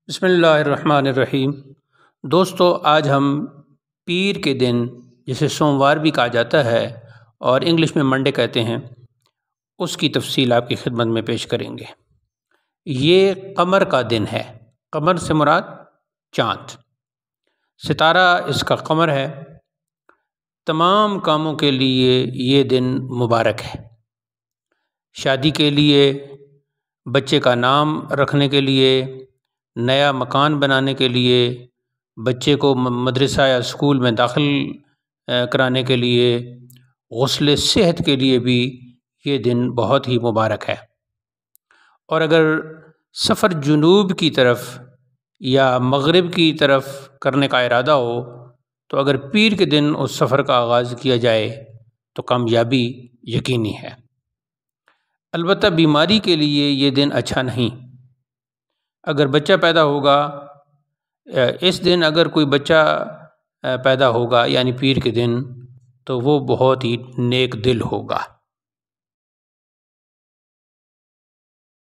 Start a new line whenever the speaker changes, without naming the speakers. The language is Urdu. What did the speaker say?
بسم اللہ الرحمن الرحیم۔ دوستو، آج ہم پیر کے دن، جسے سوموار بھی کہا جاتا ہے اور انگلش میں منڈے کہتے ہیں، اس کی تفصیل آپ کی خدمت میں پیش کریں گے۔ یہ قمر کا دن ہے۔ قمر سے مراد چاند، ستارہ اس کا قمر ہے۔ تمام کاموں کے لیے یہ دن مبارک ہے۔ شادی کے لیے، بچے کا نام رکھنے کے لیے، نیا مکان بنانے کے لیے، بچے کو مدرسہ یا اسکول میں داخل کرانے کے لیے، غسل صحت کے لیے بھی یہ دن بہت ہی مبارک ہے۔ اور اگر سفر جنوب کی طرف یا مغرب کی طرف کرنے کا ارادہ ہو تو اگر پیر کے دن اس سفر کا آغاز کیا جائے تو کامیابی یقینی ہے۔ البتہ بیماری کے لیے یہ دن اچھا نہیں۔ اگر بچہ پیدا ہوگا اس دن، اگر کوئی بچہ پیدا ہوگا یعنی پیر کے دن، تو وہ بہت ہی نیک دل ہوگا۔